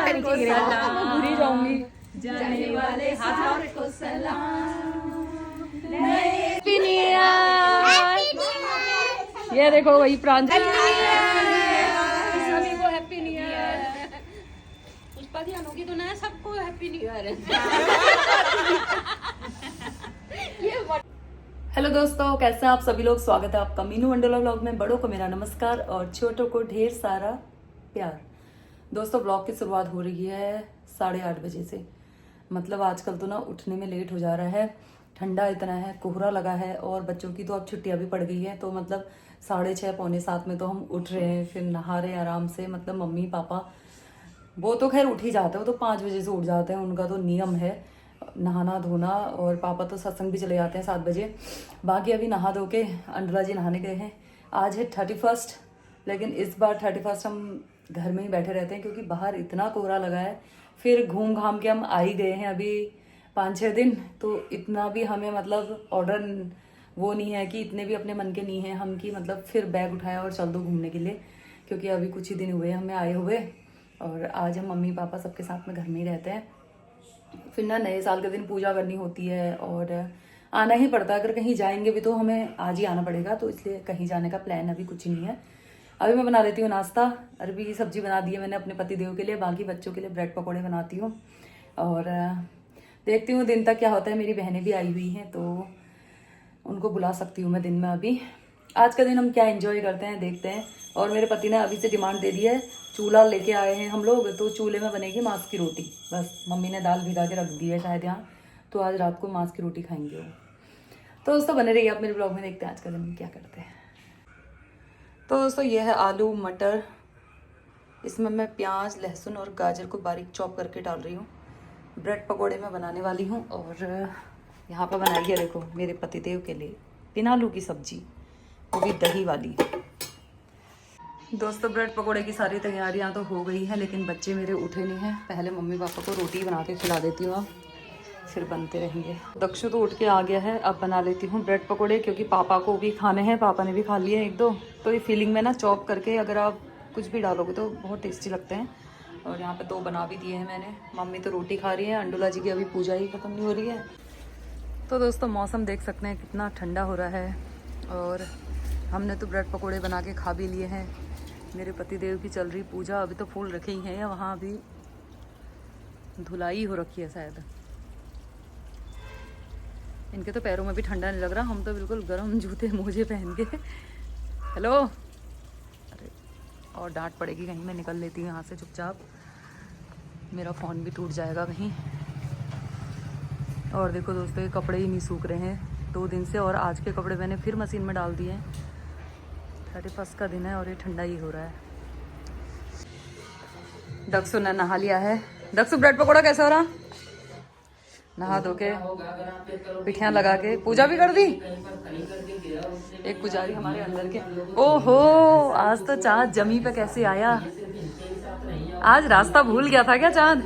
को सलाम, मैं भूल ही जाऊंगी। जाने वाले हाथ को सलाम। Happy new year. ये देखो वही प्रांजलि, सभी को हैप्पी न्यू ईयर। पुष्पा दी अनोखी तो ना सबको हैप्पी न्यू ईयर। हेलो दोस्तों, कैसे हैं आप सभी लोग। स्वागत है आपका मीनू मंडोला व्लॉग में। बड़ों को मेरा नमस्कार और छोटों को ढेर सारा प्यार। दोस्तों, व्लॉग की शुरुआत हो रही है 8:30 बजे से। मतलब आजकल तो ना उठने में लेट हो जा रहा है, ठंडा इतना है, कोहरा लगा है और बच्चों की तो अब छुट्टियां भी पड़ गई है। तो मतलब 6:30 पौने 7 में तो हम उठ रहे हैं, फिर नहा रहे हैं आराम से। मतलब मम्मी पापा वो तो खैर उठ ही जाते हैं, वो तो 5 बजे से उठ जाते हैं, उनका तो नियम है नहाना धोना। और पापा तो सत्संग भी चले जाते हैं 7 बजे। बाकी अभी नहा धो के अंडला जी नहाने गए हैं। आज है 31, लेकिन इस बार 31 हम घर में ही बैठे रहते हैं क्योंकि बाहर इतना कोहरा लगा है। फिर घूम घाम के हम आ ही गए हैं अभी 5-6 दिन, तो इतना भी हमें मतलब ऑर्डर वो नहीं है कि इतने भी अपने मन के नहीं है हम कि मतलब फिर बैग उठाया और चल दो घूमने के लिए, क्योंकि अभी कुछ ही दिन हुए हमें आए हुए। और आज हम मम्मी पापा सबके साथ में घर में ही रहते हैं। फिर ना नए साल के दिन पूजा करनी होती है और आना ही पड़ता है। अगर कहीं जाएंगे भी तो हमें आज ही आना पड़ेगा, तो इसलिए कहीं जाने का प्लान अभी कुछ ही नहीं है। अभी मैं बना लेती हूँ नाश्ता। अरबी की सब्जी बना दी है मैंने अपने पति देव के लिए, बाकी बच्चों के लिए ब्रेड पकौड़े बनाती हूँ। और देखती हूँ दिन तक क्या होता है। मेरी बहनें भी आई हुई हैं तो उनको बुला सकती हूँ मैं दिन में। अभी आज का दिन हम क्या एंजॉय करते हैं देखते हैं। और मेरे पति ने अभी से डिमांड दे दी है, चूल्हा लेके आए हैं हम लोग, तो चूल्हे में बनेगी मांस की रोटी। बस मम्मी ने दाल भिगा के रख दी है शायद यहाँ, तो आज रात को मांस की रोटी खाएंगे वो। तो दोस्तों बने रहिए आप मेरे ब्लॉग में, देखते हैं आज का दिन क्या करते हैं। तो दोस्तों ये है आलू मटर, इसमें मैं प्याज लहसुन और गाजर को बारीक चॉप करके डाल रही हूँ। ब्रेड पकौड़े मैं बनाने वाली हूँ। और यहाँ पर बनाई है देखो मेरे पतिदेव के लिए बिना आलू की सब्जी, वो भी दही वाली। दोस्तों ब्रेड पकौड़े की सारी तैयारियां तो हो गई हैं, लेकिन बच्चे मेरे उठे नहीं हैं। पहले मम्मी पापा को रोटी बना के खिला देती हूँ, अब फिर बनते रहेंगे। दक्षु तो उठ के आ गया है, अब बना लेती हूँ ब्रेड पकौड़े, क्योंकि पापा को भी खाने हैं, पापा ने भी खा लिए हैं 1-2। तो ये फीलिंग में ना चॉप करके अगर आप कुछ भी डालोगे तो बहुत टेस्टी लगते हैं। और यहाँ पर 2 बना भी दिए हैं मैंने। मम्मी तो रोटी खा रही है, अंडोला जी की अभी पूजा ही खत्म नहीं हो रही है। तो दोस्तों मौसम देख सकते हैं कितना ठंडा हो रहा है, और हमने तो ब्रेड पकौड़े बना के खा भी लिए हैं। मेरे पतिदेव की चल रही पूजा, अभी तो फूल रखे ही हैं, या वहाँ अभी धुलाई हो रखी है शायद। इनके तो पैरों में भी ठंडा नहीं लग रहा, हम तो बिल्कुल गर्म जूते मोजे पहन के। हेलो, अरे और डांट पड़ेगी कहीं, मैं निकल लेती हूँ यहाँ से चुपचाप, मेरा फ़ोन भी टूट जाएगा कहीं। और देखो दोस्तों ये कपड़े ही नहीं सूख रहे हैं 2 दिन से, और आज के कपड़े मैंने फिर मशीन में डाल दिए हैं। 31 का दिन है और ये ठंडा ही हो रहा है। दक्षु ने नहा लिया है। दक्षु ब्रेड पकौड़ा कैसा हो रहा? नहा धो के पिठियां लगा के पूजा भी कर दी। एक पुजारी हमारे अंदर के, ओहो आज तो चाँद जमी पे कैसे आया। आज रास्ता भूल गया था क्या चाँद?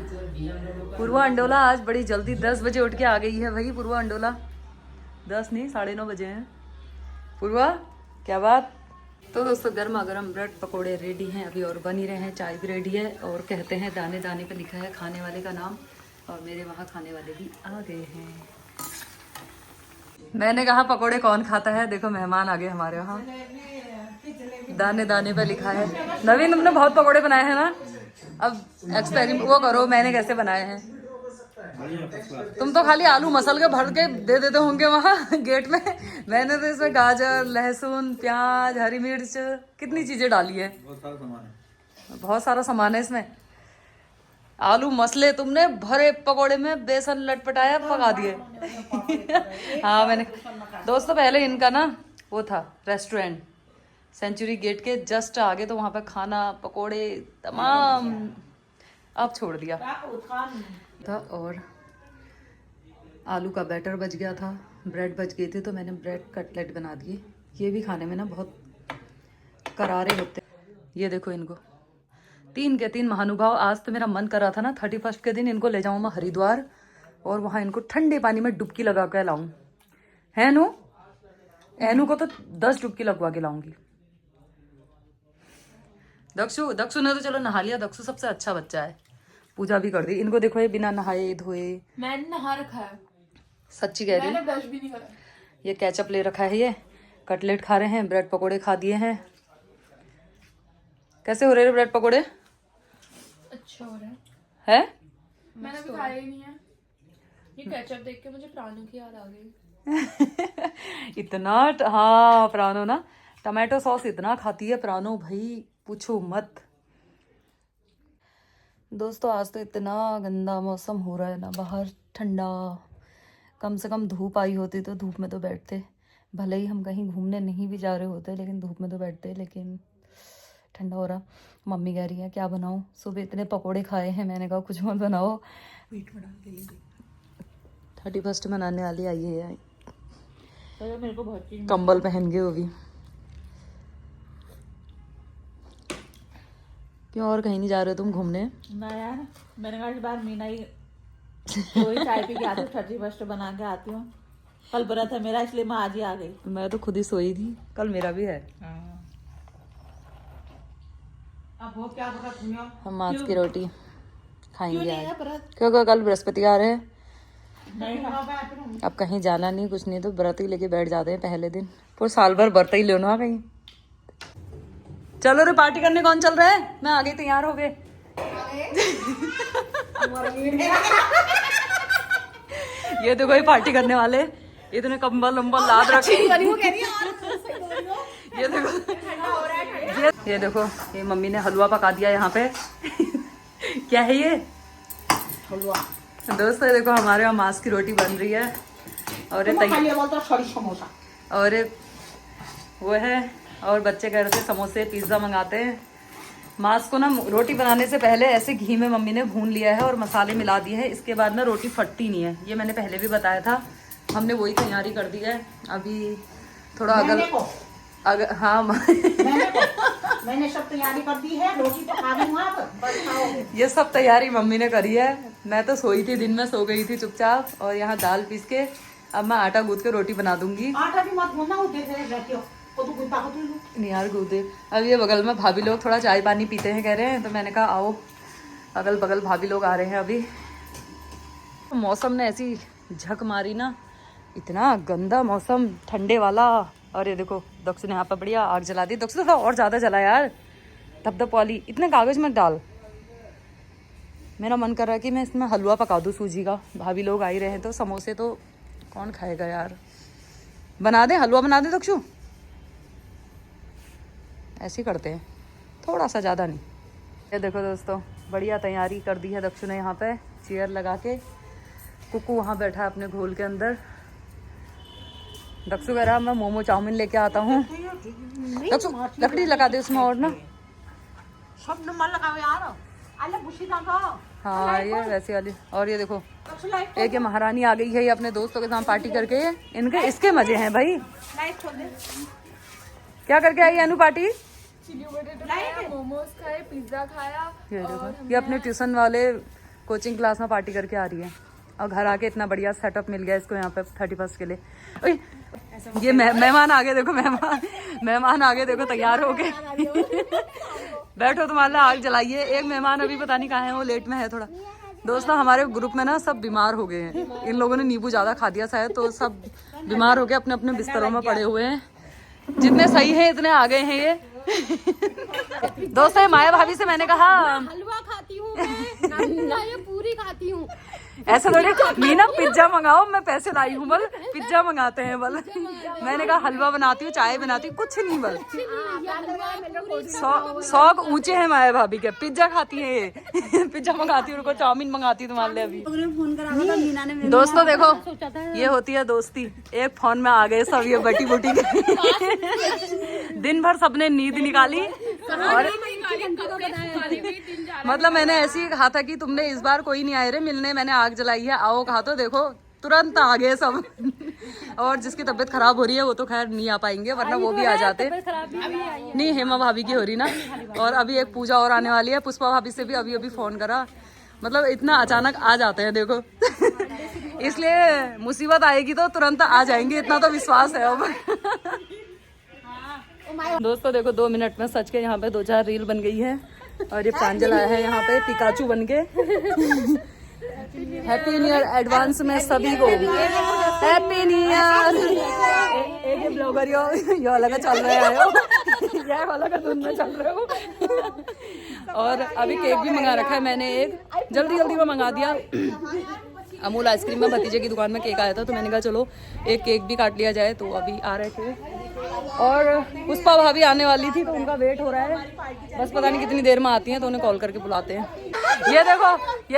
पूर्वा अंडोला आज बड़ी जल्दी 10 बजे उठ के आ गई है भाई। पूर्वा अंडोला 10 नहीं 9:30 बजे हैं। पूर्वा क्या बात। तो दोस्तों गर्मा गर्म ब्रेड पकोड़े रेडी हैं अभी, और बन ही रहे हैं, चाय भी रेडी है। और कहते हैं दाने दाने पे लिखा है खाने वाले का नाम, और मेरे वहाँ खाने वाले भी आ गए हैं। मैंने कहा पकोड़े कौन खाता है, देखो मेहमान आ गए हमारे वहाँ। दाने दाने पे लिखा है। नवीन तुमने बहुत पकोड़े बनाए हैं ना, अब एक्सपेरिमेंट वो करो मैंने कैसे बनाए हैं। तुम तो खाली आलू मसल के भर के दे देते होंगे वहाँ गेट में। मैंने तो इसमें गाजर लहसुन प्याज हरी मिर्च कितनी चीजें डाली है, बहुत सारा सामान है इसमें। आलू मसले तुमने भरे पकोड़े में बेसन लटपटाया पका दिए। हाँ मैंने दोस्तों पहले इनका ना वो था रेस्टोरेंट सेंचुरी गेट के जस्ट आगे, तो वहाँ पे खाना पकोड़े तमाम अब छोड़ दिया था। और आलू का बैटर बच गया था, ब्रेड बच गए थे, तो मैंने ब्रेड कटलेट बना दिए। ये भी खाने में ना बहुत करारे होते हैं। ये देखो इनको 3 के 3 महानुभाव। आज तो मेरा मन कर रहा था ना 31 के दिन इनको ले जाऊँ मैं हरिद्वार, और वहाँ इनको ठंडे पानी में डुबकी लगा के लाऊं। है नो एनू को तो 10 डुबकी लगवा के लाऊंगी। दक्षु ने तो चलो नहा लिया, दक्षु सबसे अच्छा बच्चा है। पूजा भी कर दी। इनको देखो ये बिना नहाए धोए। मैंने नहा रखा है, सच्ची कह रही मैंने ब्रश भी नहीं करा। ये केचप ले रखा है, ये कटलेट खा रहे हैं, ब्रेड पकोड़े खा दिए हैं। कैसे हो रहे हैं ब्रेड पकोड़े? अच्छा हो रहा है। है मैंने अभी खाया ही नहीं है। ये केचप देख के मुझे प्राणों की याद आ गई। इतना हाँ प्राणो ना, टमाटो सॉस इतना खाती है प्राणो भाई, पूछो मत। दोस्तों आज तो इतना गंदा मौसम हो रहा है ना बाहर, ठंडा। कम से कम धूप आई होती तो धूप में तो बैठते, भले ही हम कहीं घूमने नहीं भी जा रहे होते लेकिन धूप में तो बैठते। लेकिन ठंडा हो रहा। मम्मी कह रही है क्या बनाऊं, सुबह इतने पकोड़े खाए हैं, मैंने कहा कुछ मत बनाओ। 31 मनाने वाली आई है, मेरे को बहुत चीज कंबल पहन के वो भी। क्यों और कहीं नहीं जा रहे हो तुम घूमने? ना यार, मैंने कहा इस बार मीना ही वही चाय पी के आती हूँ, 31 बना के आती हूँ। कल व्रत है मेरा, इसलिए मैं आज ही आ गई। मैं तो खुद ही सोई थी, कल मेरा भी है। अब वो क्या व्रत? हम मांस की रोटी खाएंगे आज, व्रत क्योंकि कल बृहस्पतिवार है। नहीं, अब कहीं जाना नहीं कुछ नहीं तो व्रत ही लेके बैठ जाते हैं पहले दिन। पूरे साल भर व्रत ही लेना कहीं। चलो रे पार्टी करने कौन चल रहा है? मैं आ गई, तैयार हो गए। ये देखो ये पार्टी करने वाले, इतने कंबल उम्बल लाद रखे। ये देखो ये देखो ये मम्मी ने हलवा पका दिया यहाँ पे। क्या है ये? हलवा। दोस्तों ये देखो हमारे यहाँ मांस की रोटी बन रही है और ये वो है, और बच्चे कह रहे थे समोसे पिज्ज़ा मंगाते हैं। मांस को ना रोटी बनाने से पहले ऐसे घी में मम्मी ने भून लिया है और मसाले मिला दिए हैं, इसके बाद ना रोटी फटती नहीं है। ये मैंने पहले भी बताया था, हमने वही तैयारी कर दी है। अभी थोड़ा अगर हाँ मैंने सब तैयारी कर दी है, रोटी तो खा रही हूँ आप, बस खाओगे। ये सब तैयारी मम्मी ने करी है। मैं तो सोई थी, दिन में सो गई थी चुपचाप। और यहाँ दाल पीस के अब मैं आटा गूंथ के रोटी बना दूंगी। आटा भी मत गूंदना, वो देख रहती हो तो गुस्सा होती है। नहीं यार गूदे। अब ये बगल में भाभी लोग थोड़ा चाय पानी पीते हैं कह रहे हैं, तो मैंने कहा आओ, अगल बगल भाभी लोग आ रहे हैं अभी। मौसम ने ऐसी झक मारी ना, इतना गंदा मौसम ठंडे वाला। और ये देखो दक्ष ने यहाँ पर बढ़िया आग जला दी। दक्ष थोड़ा और ज़्यादा जला यार, धप वाली। इतने कागज मत डाल। मेरा मन कर रहा है कि मैं इसमें हलवा पका दूँ सूजी का। भाभी लोग आ ही रहे हैं तो समोसे तो कौन खाएगा यार। बना दे हलवा, बना दे दक्षु। ऐसे ही करते हैं, थोड़ा सा, ज़्यादा नहीं। ये देखो दोस्तों बढ़िया तैयारी कर दी है दक्षु ने। यहाँ पे चेयर लगा के कुकू वहाँ बैठा है अपने घोल के अंदर। दक्षु कह रहा मैं मोमो चाउमीन लेके आता हूँ। दक्षु लकड़ी लगा दे उसमें और ना। सब नंबर लगाओ यार, अल्ले बुशी ना खाओ। हाँ ये वैसे वाली। और ये देखो एक ये महारानी आ गई है, ये अपने दोस्तों के साथ पार्टी करके। इनके इसके मजे हैं भाई। क्या करके आई अनु पार्टी? मोमोज खाए, पिज्जा खाया। ये देखो ये अपने ट्यूशन वाले कोचिंग क्लास में पार्टी करके आ रही है। और घर आके इतना बढ़िया सेटअप मिल गया इसको यहाँ पे 31 के लिए। ये मेहमान आ गए, देखो मेहमान आ गए, देखो तैयार हो गए। बैठो तुम्हारे लिए आग जलाइए। एक मेहमान अभी पता नहीं कहाँ है, वो लेट में है थोड़ा। दोस्तों हमारे ग्रुप में ना सब बीमार हो गए हैं। इन लोगों ने नींबू ज्यादा खा दिया शायद, तो सब बीमार हो गए, अपने अपने बिस्तरों में पड़े हुए हैं। जितने सही हैं इतने आ गए हैं ये। दोस्तों माया भाभी से मैंने कहा हलवा खाती हूँ मैं, ना ये पूरी खाती हूँ। ऐसे थोड़ी मीना पिज्जा मंगाओ, मैं पैसे लाई हूँ बल, पिज्जा मंगाते हैं बल। मैंने कहा हलवा बनाती हूँ, चाय बनाती हूँ, कुछ नहीं बल। शौक ऊंचे हैं माया भाभी के। पिज्जा खाती है ये। पिज्जा मंगाती हूँ, चाउमीन मंगाती हूँ तुम्हारे लिए अभी। दोस्तों देखो ये होती है दोस्ती। एक फोन में आ गए सब ये बटी बुटी के। दिन भर सबने नींद निकाली और मतलब मैंने ऐसे ही कहा था कि तुमने इस बार कोई नहीं आए रे मिलने, मैंने आग जलाई है आओ कहा, तो देखो तुरंत आ गए सब। और जिसकी तबीयत खराब हो रही है वो तो खैर नहीं आ पाएंगे, वरना वो भी आ जाते। नहीं हेमा भाभी की हो रही ना, और अभी एक पूजा और आने वाली है। पुष्पा भाभी से भी अभी अभी फोन करा। मतलब इतना अचानक आ जाते हैं देखो। इसलिए मुसीबत आएगी तो तुरंत आ जाएंगे, इतना तो विश्वास है अब। दोस्तों देखो 2 मिनट में सच के यहाँ पे 2-4 रील बन गई है। और ये प्रांजल आया है यहाँ पे पिकाचू बन के। हैप्पी न्यू ईयर एडवांस में सभी को, हैप्पी न्यू ईयर। एक ब्लॉगर यो अलग चल रहे हो, ये अलग धुन में चल रहे हो। और अभी केक भी मंगा रखा है मैंने, एक जल्दी में मंगा दिया। अमूल आइसक्रीम में भतीजे की दुकान में केक आया था तो मैंने कहा चलो एक केक भी काट लिया जाए, तो अभी आ रहे थे। और पुष्पा भाभी आने वाली थी तो उनका वेट हो रहा है, बस पता नहीं कितनी देर में आती हैं तो उन्हें कॉल करके बुलाते हैं। ये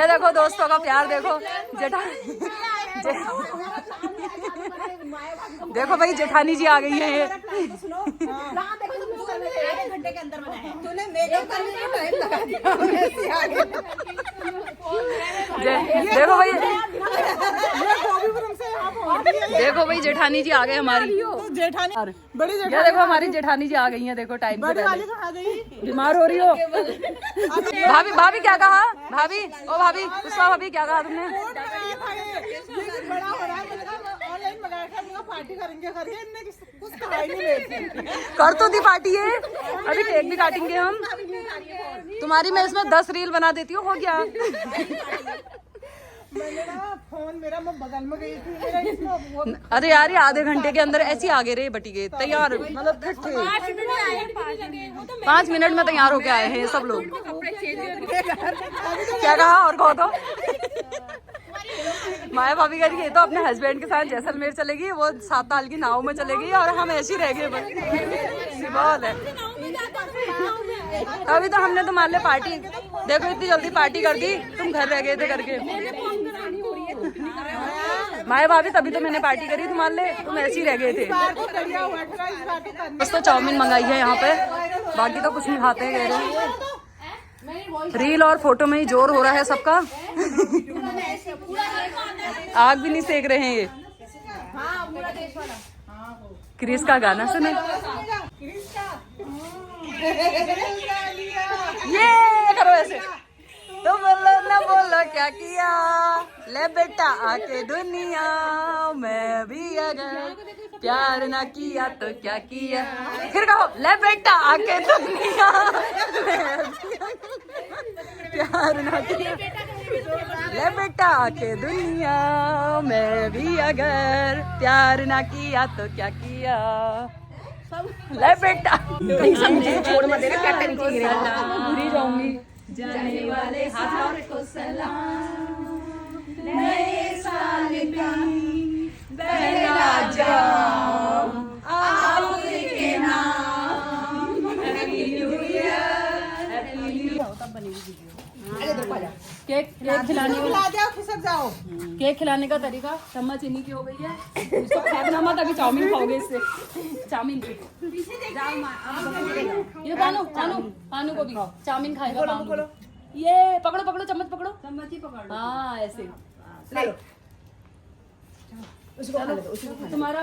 देखो दोस्तों का प्यार देखो। देखो भाई जेठानी जी आ गई है। ये देखो भाई, देखो भाई जेठानी जी आ गए हमारी। जेठानी बड़ी जेठानी, ये देखो हमारी जेठानी जी आ गई हैं। देखो टाइम से पहले बीमार हो रही हो। भाभी क्या कहा? भाभी पुष्पा भाभी क्या कहा तुमने? पार्टी करेंगे करके इनने कुछ कहा ही नहीं। कर तो दी पार्टी है, अभी केक भी काटेंगे हम। तुम्हारी मैं इसमें 10 रील बना देती हूँ, हो गया। मैंने ना फोन मेरा मैं बगल में गई थी, मेरा इसमें अरे यार ये आधे घंटे के अंदर ऐसे आगे रहे बटी गए तैयार, मतलब फिट थे। 5 मिनट में तैयार होके आए हैं सब लोग। क्या कहा और कहो तो? माया भाभी कह रही है तो अपने हस्बैंड के साथ जैसलमेर चलेगी, वो 7 साल की नाव में चलेगी और हम ऐसे ही रह गए बस। बहुत है। अभी तो हमने तुम्हारे लिए पार्टी, देखो इतनी जल्दी पार्टी कर दी, तुम घर रह गए थे करके। माया भाभी तभी तो मैंने पार्टी करी तुम्हारे लिए, तुम ऐसे ही रह गए थे। बस तो चाउमीन मंगाई है यहाँ पे, बाकी तो कुछ नहीं खाते हैं कह रहे। रील और फोटो में ही जोर हो रहा है सबका। आग भी नहीं सेक रहे हैं ये। क्रिस का गाना सुने, ये करो ऐसे। तो बोलो ना बोलो क्या किया, ले बेटा आके दुनिया में भी अगर प्यार ना किया तो क्या किया। फिर कहो ले बेटा आके दुनिया प्यार ना किया, ले बेटा आके दुनिया में भी अगर प्यार ना किया तो क्या किया। ले बेटा छोड़ मत देना, क्या टेंशन भूल जाऊंगी। जाने वाले हाथ को सलाम, नए साल का पहला जाम आपके नाम। Happy new year, happy new year. Cake खिलाने का तरीका, चम्मच इन्हीं की हो गई है, इसको फेंकना मत, अभी चाउमीन खाओगे इससे। चाउमीन ये पानू को भी चाउमीन खाएगा। ये पकड़ो चम्मच पकड़ो, चम्मच ही पकड़ो। हाँ ऐसे तुम्हारा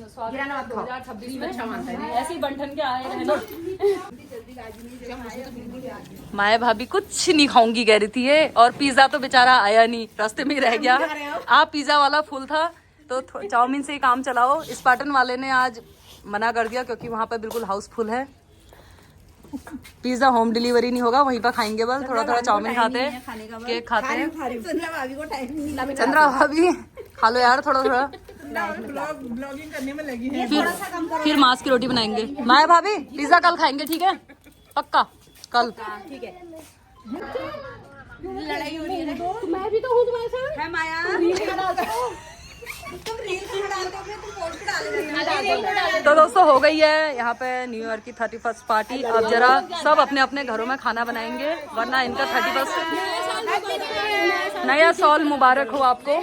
स्वागत 2026 में ऐसे ही बंठन के आए हैं ना। माया भाभी कुछ नहीं खाऊंगी कह रही थी ये, और पिज्जा तो बेचारा आया नहीं, रास्ते में ही रह गया। आप पिज्जा वाला फुल था तो चाउमीन से ही काम चलाओ। स्पार्टन वाले ने आज मना कर दिया क्योंकि वहाँ पे बिल्कुल हाउसफुल है। पिज्जा होम डिलीवरी नहीं होगा, वहीं पर खाएंगे बस। थोड़ा चाउमीन खाते हैं, केक खाते हैं। चंद्रा भाभी खा लो यार थोड़ा। ब्लॉगिंग करने में लगी है। फिर मांस की रोटी बनाएंगे। माया भाभी पिज्जा कल खाएंगे, ठीक है? पक्का कल। ठीक है। लड़ाई हो रही है ना, मैं भी तो हूँ तुम्हारे साथ। है माया, तुम रील डालते हो, तुम पोस्ट डाल। तो दोस्तों हो गई है यहाँ पे न्यू ईयर की 31st पार्टी। अब जरा सब अपने अपने घरों में खाना बनाएंगे, वरना इनका 31st। नया साल मुबारक हो आपको,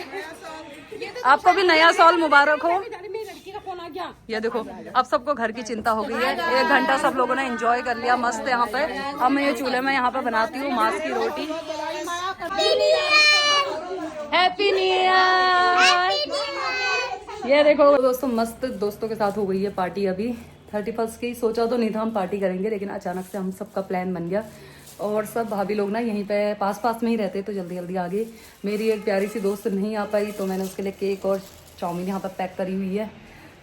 आपको भी नया साल मुबारक हो। ये देखो अब सबको घर की चिंता हो गई है। 1 घंटा सब लोगों ने एंजॉय कर लिया मस्त यहाँ पे। अब मैं ये चूल्हे में यहाँ पे बनाती हूँ मांस की रोटी। Happy new year. ये देखो दोस्तों मस्त दोस्तों के साथ हो गई है पार्टी। अभी 31st की सोचा तो नहीं था हम पार्टी करेंगे, लेकिन अचानक से हम सबका प्लान बन गया। और सब भाभी लोग ना यहीं पे पास में ही रहते तो जल्दी आ गए। मेरी एक प्यारी सी दोस्त नहीं आ पाई तो मैंने उसके लिए केक और चाउमीन यहाँ पर पैक करी हुई है,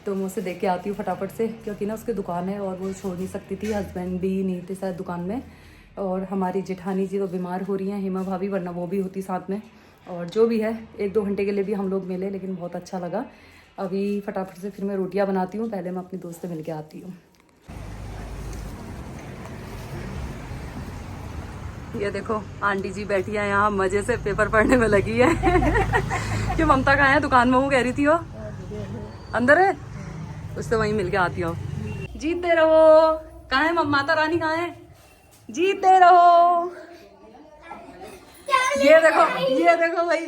तो मैं उसे देख के आती हूँ फटाफट से, क्योंकि ना उसकी दुकान है और वो छोड़ नहीं सकती थी। हस्बैंड भी नहीं थे शायद दुकान में, और हमारी जेठानी जी तो बीमार हो रही हैं, हेमा भाभी, वरना वो भी होती साथ में। और जो भी है 1-2 घंटे के लिए भी हम लोग मिले, लेकिन बहुत अच्छा लगा। अभी फटाफट से फिर मैं रोटियां बनाती हूँ, पहले मैं अपनी दोस्त से मिल के आती हूँ। ये देखो आंटी जी बैठी है यहाँ, मजे से पेपर पढ़ने में लगी है। कि ममता कहाँ है? दुकान में वो कह रही थी, वो अंदर है, उससे वहीं मिल के आती हो। जीतते रहो। कहाँ है माता रानी? कहाँ है? जीतते रहो। ये देखो भाई,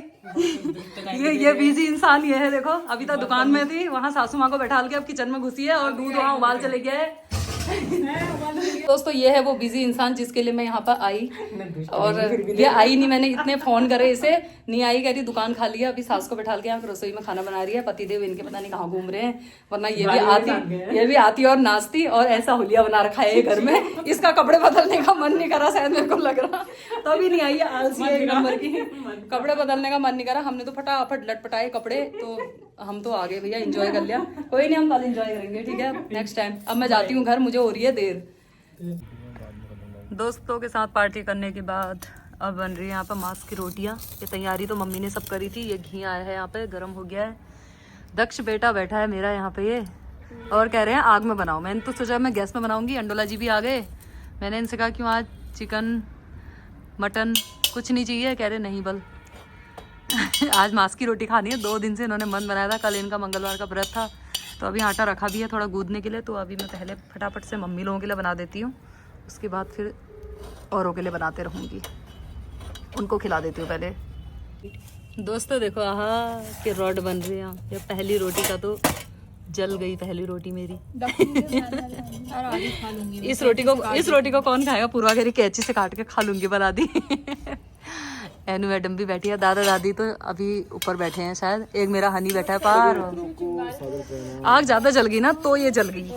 ये बिजी इंसान ये है। देखो अभी तक दुकान में थी, वहाँ सासू माँ को बैठा के अब किचन में घुसी है और दूध वहाँ उबाल चले गया है। दोस्तों ये है वो बिजी इंसान जिसके लिए मैं यहाँ पर आई, और ये आई नहीं, मैंने इतने फोन करे इसे, नहीं आई, कह रही दुकान खाली है, अभी सास को बैठा के यहाँ रसोई में खाना बना रही है। पतिदेव इनके पता नहीं कहाँ घूम रहे हैं, वरना ये भी आती और नाचती, और ऐसा हुलिया बना रखा है घर में। इसका कपड़े बदलने का मन नहीं करा शायद, मेरे को लग रहा, तभी नहीं आई है, आलसी है एक नंबर की। कपड़े बदलने का मन नहीं करा, हमने तो फटाफट लटपटाए कपड़े, तो हम तो आ गए भैया, एंजॉय कर लिया। कोई नहीं, हम कल एंजॉय करेंगे, ठीक है, नेक्स्ट टाइम। अब मैं जाती हूँ घर, मुझे हो रही है देर। दोस्तों के साथ पार्टी करने के बाद अब बन रही है यहाँ पर मांस की रोटियाँ। ये तैयारी तो मम्मी ने सब करी थी। ये घी आया है यहाँ पे, गर्म हो गया है। दक्ष बेटा बैठा है मेरा यहाँ पे, ये और कह रहे हैं आग में बनाओ। मैंने तो सोचा मैं गैस में बनाऊंगी। अंडोला जी भी आ गए, मैंने इनसे कहा क्यों आज चिकन मटन कुछ नहीं चाहिए? कह रहे नहीं बल आज मांस की रोटी खानी है। 2 दिन से इन्होंने मन बनाया था, कल इनका मंगलवार का व्रत था, तो अभी आटा रखा भी है थोड़ा गूंदने के लिए। तो अभी मैं पहले फटाफट से मम्मी लोगों के लिए बना देती हूँ, उसके बाद फिर औरों के लिए बनाते रहूँगी, उनको खिला देती हूँ पहले। दोस्तों देखो आहा कि रॉड बन रही है। ये पहली रोटी का तो जल गई पहली रोटी मेरी। इस रोटी को कौन खाएगा? पूरा करी कैंची से काट के खा लूंगी, बना दी। एनु मैडम भी बैठी है, दादा दादी तो अभी ऊपर बैठे हैं शायद, एक मेरा हनी बैठा है पार। आग ज्यादा जल गई ना तो ये जल गई।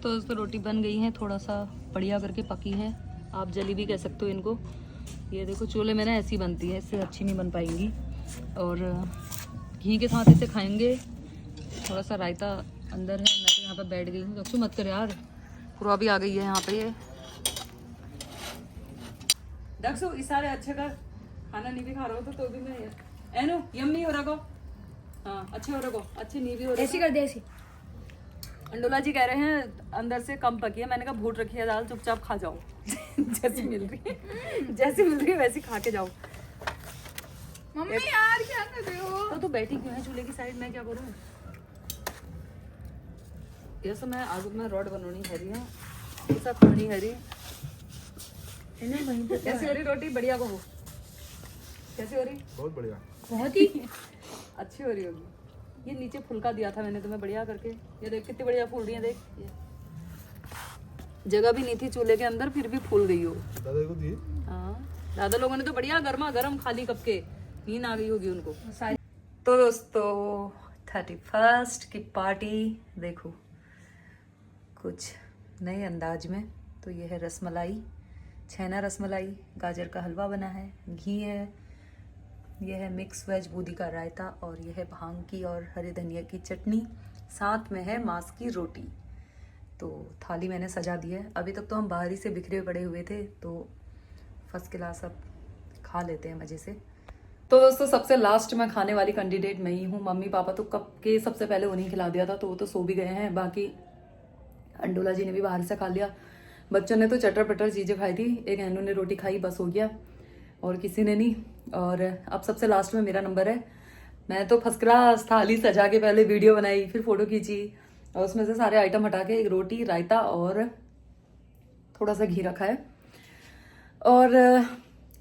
तो दोस्तों रोटी बन गई है, थोड़ा सा बढ़िया करके पकी है, आप जली भी कह सकते हो इनको। ये देखो चूल्हे में ना ऐसी बनती है, इससे अच्छी नहीं बन पाएंगी। और घी के साथ इसे खाएंगे। थोड़ा सा रायता अंदर है, मैं तो यहाँ पे बैठ गई हूँ। दक्षु मत कर यार, पूरा भी आ गई है यहाँ पे। ये दक्षु इशारे अच्छे कर, खाना नहीं भी खा रहा हो तो भी मैं एनो यम्मी हो रखो। हाँ अच्छे हो रखो, अच्छे नहीं भी हो रहे। ऐसी कर दे ऐसी। अंडोला जी कह रहे हैं अंदर से कम पकी है, मैंने कहा भूट रखी है दाल, चुपचाप खा जाओ। जैसी मिल रही है वैसी खा के जाओ। मम्मी यार क्या कर रहे हो? तो तू बैठी क्यों है चूल्हे की साइड में? क्या करूँ? ये सब मैं आलू में रॉड बनानी है रही है, ये सब खानी है रही। कैसी हो रही रोटी? बढ़िया को हो, कैसी हो रही? बहुत बढ़िया, बहुत ही अच्छी हो रही होगी। ये नीचे फुलका दिया था मैंने तुम्हें बढ़िया करके, ये देख कितनी बढ़िया फूल रही है। देख ये जगह भी नहीं थी चूल्हे के अंदर, फिर भी फूल गई हो। दादा को दी? हाँ दादा लोगों ने तो बढ़िया गर्मा गर्म खाली कप के, नींद आ गई होगी उनको। तो दोस्तों 31st की पार्टी देखो कुछ नए अंदाज में। तो ये है रसमलाई, छेना रसमलाई, गाजर का हलवा बना है, घी है, यह है मिक्स वेज बूंदी का रायता, और यह है भांग की और हरे धनिया की चटनी, साथ में है मांस की रोटी। तो थाली मैंने सजा दी है। अभी तक तो हम बाहर ही से बिखरे पड़े हुए थे, तो फर्स्ट क्लास अब खा लेते हैं मज़े से। तो दोस्तों सबसे लास्ट में खाने वाली कैंडिडेट मैं ही हूँ। मम्मी पापा तो कब के सबसे पहले उन्हीं खिला दिया था, तो वो तो सो भी गए हैं। बाकी अंडोला जी ने भी बाहर से खा लिया, बच्चों ने तो चटर पटर चीज़ें खाई थी, एक एनू ने रोटी खाई, बस हो गया, और किसी ने नहीं। और अब सबसे लास्ट में मेरा नंबर है। मैं तो फर्स्ट क्लास थाली सजा के पहले वीडियो बनाई, फिर फोटो खींची, और उसमें से सारे आइटम हटा के एक रोटी, रायता और थोड़ा सा घी रखा है। और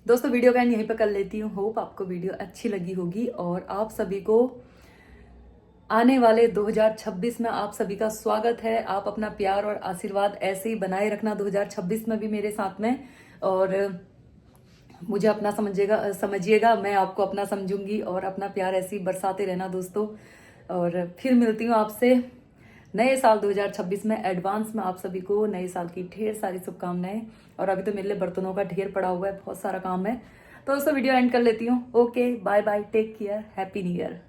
दोस्तों वीडियो का एंड यहीं पर कर लेती हूँ। होप आपको वीडियो अच्छी लगी होगी, और आप सभी को आने वाले 2026 में आप सभी का स्वागत है। आप अपना प्यार और आशीर्वाद ऐसे ही बनाए रखना 2026 में भी मेरे साथ में, और मुझे अपना समझिएगा, मैं आपको अपना समझूंगी, और अपना प्यार ऐसे ही बरसाते रहना दोस्तों। और फिर मिलती हूँ आपसे नए साल 2026 में। एडवांस में आप सभी को नए साल की ढेर सारी शुभकामनाएं। और अभी तो मेरे लिए बर्तनों का ढेर पड़ा हुआ है, बहुत सारा काम है। तो दोस्तों वीडियो एंड कर लेती हूँ। Okay bye bye, take care, happy new year.